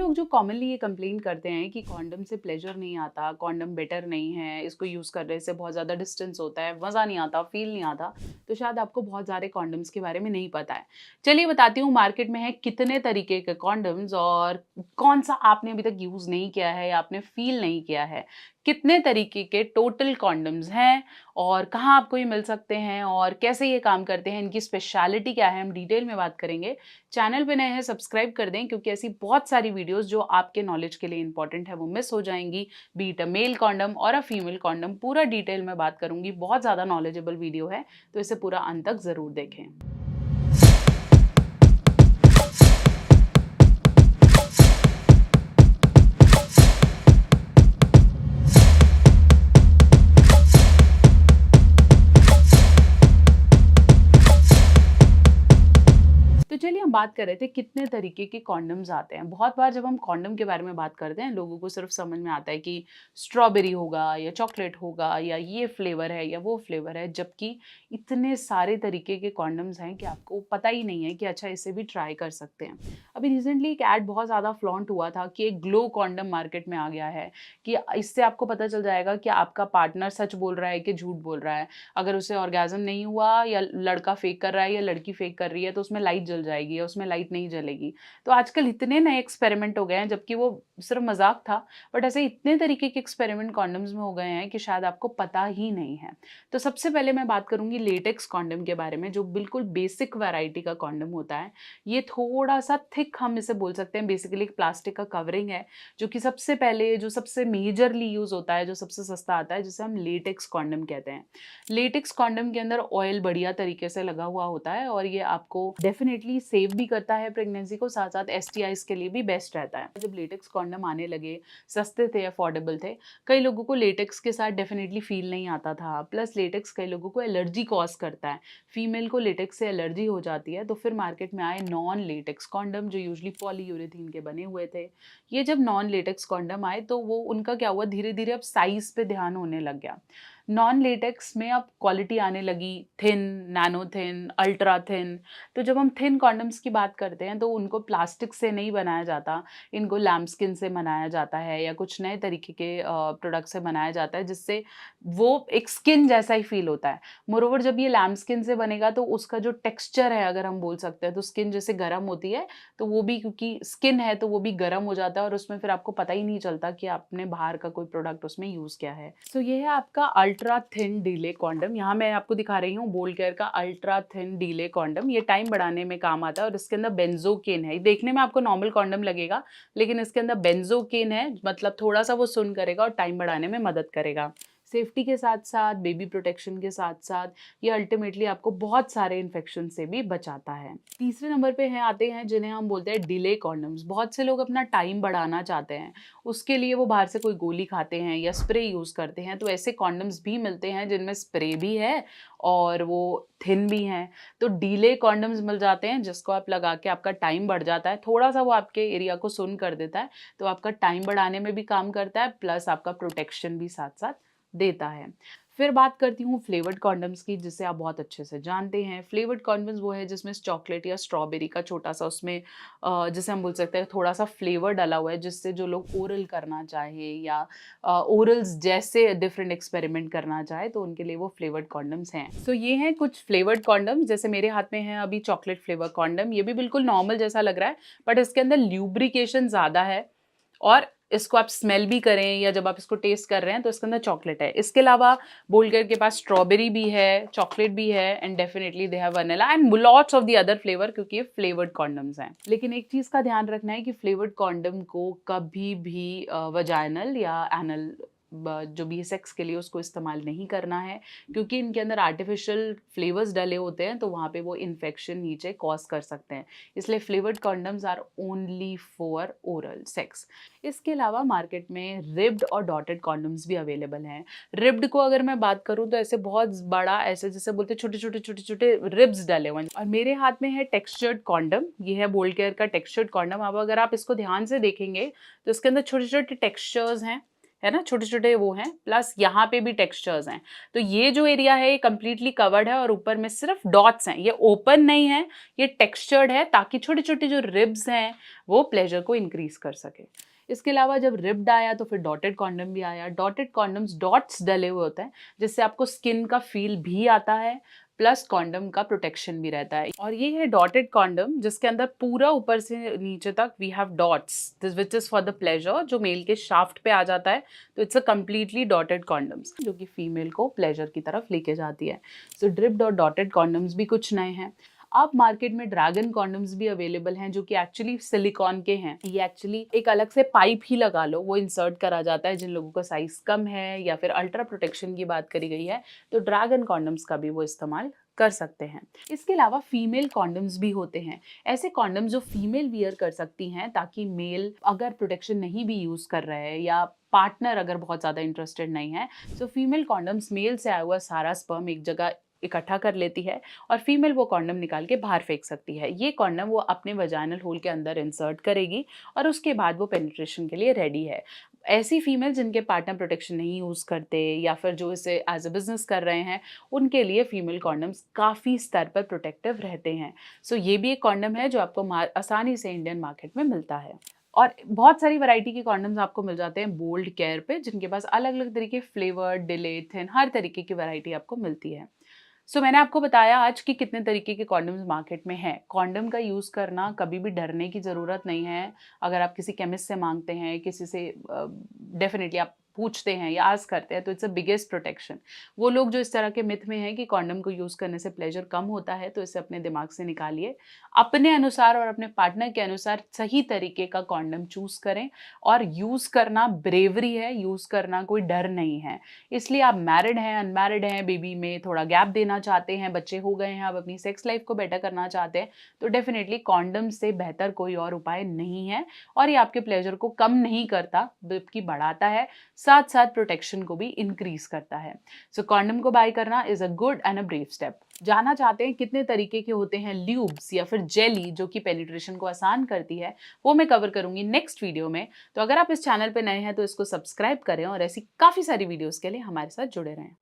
लोग जो कॉमनली ये कंप्लेन करते हैं कि कॉन्डम से प्लेजर नहीं आता, कॉन्डम बेटर नहीं है, इसको यूज़ करने से बहुत ज़्यादा डिस्टेंस होता है, मज़ा नहीं आता, फ़ील नहीं आता, तो शायद आपको बहुत सारे कॉन्डम्स के बारे में नहीं पता है। चलिए बताती हूँ मार्केट में है कितने तरीके के कॉन्डम्स और कौन-सा आपने अभी तक यूज़ नहीं किया है या आपने फ़ील नहीं किया है। कितने तरीके के टोटल कॉन्डम्स हैं और कहाँ आपको ये मिल सकते हैं और कैसे ये काम करते हैं, इनकी स्पेशलिटी क्या है, हम डिटेल में बात करेंगे। चैनल पे नए हैं सब्सक्राइब कर दें क्योंकि ऐसी बहुत सारी वीडियोस जो आपके नॉलेज के लिए इंपॉर्टेंट है वो मिस हो जाएंगी। Be it a male condom और अ फीमेल कॉन्डम, पूरा डिटेल में बात करूंगी। बहुत ज़्यादा नॉलेजेबल वीडियो है तो इसे पूरा अंत तक ज़रूर देखें। तो चलिए हम बात कर रहे थे कितने तरीके के कॉन्डम्स आते हैं। बहुत बार जब हम कॉन्डम के बारे में बात करते हैं लोगों को सिर्फ समझ में आता है कि स्ट्रॉबेरी होगा या चॉकलेट होगा या ये फ्लेवर है या वो फ्लेवर है, जबकि इतने सारे तरीके के कॉन्डम्स हैं कि आपको पता ही नहीं है कि अच्छा इसे भी ट्राई कर सकते हैं। अभी रिसेंटली एक ऐड बहुत ज़्यादा फ्लॉन्ट हुआ था कि एक ग्लो कॉन्डम मार्केट में आ गया है कि इससे आपको पता चल जाएगा कि आपका पार्टनर सच बोल रहा है कि झूठ बोल रहा है। अगर उसे ऑर्गेज़म नहीं हुआ या लड़का फेक कर रहा है या लड़की फेक कर रही है तो उसमें लाइट जल जाएगी या उसमें लाइट नहीं जलेगी। तो आजकल इतने नए एक्सपेरिमेंट हो गए हैं, जबकि वो सिर्फ मजाक था, बट ऐसे इतने तरीके के एक्सपेरिमेंट कॉन्डम्स में हो गए हैं कि शायद आपको पता ही नहीं है। तो सबसे पहले मैं बात करूंगी लेटेक्स कॉन्डम के बारे में, जो बिल्कुल बेसिक वैरायटी का कॉन्डम होता है। ये थोड़ा सा थिक हम इसे बोल सकते हैं, बेसिकली एक प्लास्टिक का कवरिंग है जो कि सबसे पहले जो सबसे मेजरली यूज होता है, जो सबसे सस्ता आता है, जिसे हम लेटेक्स कॉन्डम कहते हैं। लेटेक्स कॉन्डम के अंदर ऑयल बढ़िया तरीके से लगा हुआ होता है और ये आपको डेफिनेटली सेव भी करता है प्रेगनेंसी को, साथ साथ एसटीआईज के लिए भी बेस्ट रहता है। जब लेटेक्स कॉन्डम आने लगे, सस्ते थे, अफोर्डेबल थे, कई लोगों को लेटेक्स के साथ डेफिनेटली फील नहीं आता था। प्लस लेटेक्स कई लोगों को एलर्जी कॉज करता है, फीमेल को लेटेक्स से एलर्जी हो जाती है। तो फिर मार्केट में आए नॉन लेटेक्स कॉन्डम जो यूजली पॉलीयूरेथीन के बने हुए थे। ये जब नॉन लेटेक्स कॉन्डम आए तो वो उनका क्या हुआ, धीरे धीरे अब साइज पे ध्यान होने लग गया। नॉन लेटेक्स में अब क्वालिटी आने लगी, thin, nano thin, ultra thin. तो जब हम थिन कॉन्डम्स की बात करते हैं तो उनको प्लास्टिक से नहीं बनाया जाता, इनको लैम्पस्किन से बनाया जाता है या कुछ नए तरीके के प्रोडक्ट से बनाया जाता है, जिससे वो एक स्किन जैसा ही फील होता है। मोरोवर जब ये लैम्पस्किन से बनेगा तो उसका जो टेक्सचर है, अगर हम बोल सकते हैं, तो स्किन जैसे गर्म होती है, तो वो भी क्योंकि स्किन है तो वो भी गर्म हो जाता है और उसमें फिर आपको पता ही नहीं चलता कि आपने बाहर का कोई प्रोडक्ट उसमें यूज किया है। सो ये है आपका अल्ट्रा थिन डीले कॉन्डम। यहाँ मैं आपको दिखा रही हूँ बोल्ड केयर का अल्ट्रा थिन डीले कॉन्डम। ये टाइम बढ़ाने में काम आता है और इसके अंदर बेंजोकेन है। देखने में आपको नॉर्मल कॉन्डम लगेगा लेकिन इसके अंदर बेंजोकेन है, मतलब थोड़ा सा वो सुन करेगा और टाइम बढ़ाने में मदद करेगा। सेफ्टी के साथ साथ, बेबी प्रोटेक्शन के साथ साथ, ये अल्टीमेटली आपको बहुत सारे इन्फेक्शन से भी बचाता है। तीसरे नंबर पे हैं आते हैं जिन्हें हम बोलते हैं डिले कॉन्डम्स। बहुत से लोग अपना टाइम बढ़ाना चाहते हैं, उसके लिए वो बाहर से कोई गोली खाते हैं या स्प्रे यूज़ करते हैं। तो ऐसे कॉन्डम्स भी मिलते हैं जिनमें स्प्रे भी है और वो थिन भी हैं। तो डिले कॉन्डम्स मिल जाते हैं जिसको आप लगा के आपका टाइम बढ़ जाता है, थोड़ा सा वो आपके एरिया को सुन कर देता है, तो आपका टाइम बढ़ाने में भी काम करता है, प्लस आपका प्रोटेक्शन भी साथ साथ देता है। फिर बात करती हूँ फ्लेवर्ड कॉन्डम्स की, जिसे आप बहुत अच्छे से जानते हैं। फ्लेवर्ड कॉन्डम्स वो है जिसमें चॉकलेट या स्ट्रॉबेरी का छोटा सा उसमें जिसे हम बोल सकते हैं थोड़ा सा फ्लेवर डाला हुआ है, जिससे जो लोग ओरल करना चाहे या ओरल्स जैसे डिफरेंट एक्सपेरिमेंट करना चाहे तो उनके लिए वो फ्लेवर्ड कॉन्डम्स हैं। तो ये हैं कुछ फ्लेवर्ड कॉन्डम्स। जैसे मेरे हाथ में है अभी चॉकलेट फ्लेवर कॉन्डम। ये भी बिल्कुल नॉर्मल जैसा लग रहा है, बट इसके अंदर ल्यूब्रिकेशन ज़्यादा है और इसको आप स्मेल भी करें या जब आप इसको टेस्ट कर रहे हैं तो इसके अंदर चॉकलेट है। इसके अलावा बोल्डर के पास स्ट्रॉबेरी भी है, चॉकलेट भी है, and definitely they have vanilla and lots of the other flavour, क्योंकि ये फ्लेवर्ड कॉन्डम्स हैं। लेकिन एक चीज़ का ध्यान रखना है कि फ्लेवर्ड कॉन्डम को कभी भी वजाइनल या एनल जो भी सेक्स के लिए उसको इस्तेमाल नहीं करना है, क्योंकि इनके अंदर आर्टिफिशियल फ्लेवर्स डले होते हैं तो वहाँ पे वो इन्फेक्शन नीचे कॉज कर सकते हैं। इसलिए flavoured condoms are only for oral sex. इसके अलावा मार्केट में रिब्ड और डॉटेड कॉन्डम्स भी अवेलेबल हैं। रिब्ड को अगर मैं बात करूं तो ऐसे बहुत बड़ा, ऐसे जैसे बोलते छोटे छोटे छोटे छोटे रिब्स डले हुए हैं। और मेरे हाथ में है टेक्सचर्ड कॉन्डम। ये है बोल्ड केयर का टेक्सचर्ड कॉन्डम। अब अगर आप इसको ध्यान से देखेंगे तो इसके अंदर छोटे छोटे टेक्सचर्स हैं, है ना, छोटे-छोटे वो हैं, प्लस यहाँ पे भी टेक्सचर्स हैं। तो ये जो एरिया है ये कंप्लीटली कवर्ड है और ऊपर में सिर्फ डॉट्स हैं। ये ओपन नहीं है, ये टेक्सचर्ड है ताकि छोटे-छोटे जो रिब्स हैं, वो प्लेज़र को इंक्रीज़ कर सके। इसके अलावा जब रिब्ड आया तो फिर डॉटेड कॉन्डोम भी आया। डॉटेड कॉन्डोम्स डॉट्स डले हुए होते हैं, जिससे आपको स्किन का फ़ील भी आता है, प्लस कॉन्डम का प्रोटेक्शन भी रहता है। और ये है डॉटेड कॉन्डम जिसके अंदर पूरा ऊपर से नीचे तक we have dots, this which is for the pleasure, जो मेल के शाफ्ट पे आ जाता है। तो it's a completely dotted condoms जो कि फीमेल को प्लेजर की तरफ लेके जाती है। सो ड्रिप्ड और डॉटेड कॉन्डम्स भी कुछ नए हैं। अब मार्केट में ड्रैगन कॉन्डम्स भी अवेलेबल हैं जो कि एक्चुअली सिलिकॉन के हैं। ये एक्चुअली एक अलग से पाइप ही लगा लो, वो इंसर्ट करा जाता है जिन लोगों का साइज कम है या फिर अल्ट्रा प्रोटेक्शन की बात करी गई है, तो ड्रैगन कॉन्डम्स का भी वो इस्तेमाल कर सकते हैं। इसके अलावा फीमेल कॉन्डम्स भी होते हैं, ऐसे कॉन्डम्स जो फीमेल वियर कर सकती हैं ताकि मेल अगर प्रोटेक्शन नहीं भी यूज कर रहे हैं या पार्टनर अगर बहुत ज़्यादा इंटरेस्टेड नहीं है, सो फीमेल कॉन्डम्स मेल से आया हुआ सारा स्पर्म एक जगह इकट्ठा कर लेती है और फीमेल वो कॉन्डम निकाल के बाहर फेंक सकती है। ये कॉन्डम वो अपने वजाइनल होल के अंदर इंसर्ट करेगी और उसके बाद वो पेनिट्रेशन के लिए रेडी है। ऐसी फीमेल जिनके पार्टनर प्रोटेक्शन नहीं यूज़ करते या फिर जो इसे एज अ बिजनेस कर रहे हैं, उनके लिए फीमेल कॉन्डम्स काफ़ी स्तर पर प्रोटेक्टिव रहते हैं। सो ये भी एक कॉन्डम है जो आपको आसानी से इंडियन मार्केट में मिलता है। और बहुत सारी वैरायटी के कॉन्डम्स आपको मिल जाते हैं बोल्ड केयर पे, जिनके पास अलग अलग तरीके फ्लेवर, डिले, थिन, हर तरीके की वैरायटी आपको मिलती है। सो मैंने आपको बताया आज कि कितने तरीके के कॉन्डम्स मार्केट में हैं। कॉन्डम का यूज़ करना कभी भी डरने की ज़रूरत नहीं है। अगर आप किसी केमिस्ट से मांगते हैं, किसी से डेफिनेटली आप पूछते हैं या आस्क करते हैं, तो इट्स अ बिगेस्ट प्रोटेक्शन। वो लोग जो इस तरह के मिथ में हैं कि कॉन्डम को यूज़ करने से प्लेजर कम होता है, तो इसे अपने दिमाग से निकालिए। अपने अनुसार और अपने पार्टनर के अनुसार सही तरीके का कॉन्डम चूज़ करें और यूज़ करना ब्रेवरी है, यूज़ करना कोई डर नहीं है। इसलिए आप मैरिड हैं, अनमैरिड हैं, बेबी में थोड़ा गैप देना चाहते हैं, बच्चे हो गए हैं, अब अपनी सेक्स लाइफ को बेटर करना चाहते हैं, तो डेफिनेटली कॉन्डम से बेहतर कोई और उपाय नहीं है और ये आपके प्लेजर को कम नहीं करता बल्कि बढ़ाता है, साथ साथ प्रोटेक्शन को भी इंक्रीज करता है। सो कॉन्डम को बाय करना is a good and a brave step. जानना चाहते हैं कितने तरीके के होते हैं ल्यूब्स या फिर जेली जो कि पेनिट्रेशन को आसान करती है, वो मैं कवर करूंगी नेक्स्ट वीडियो में। तो अगर आप इस चैनल पे नए हैं तो इसको सब्सक्राइब करें और ऐसी काफ़ी सारी वीडियोस के लिए हमारे साथ जुड़े रहें।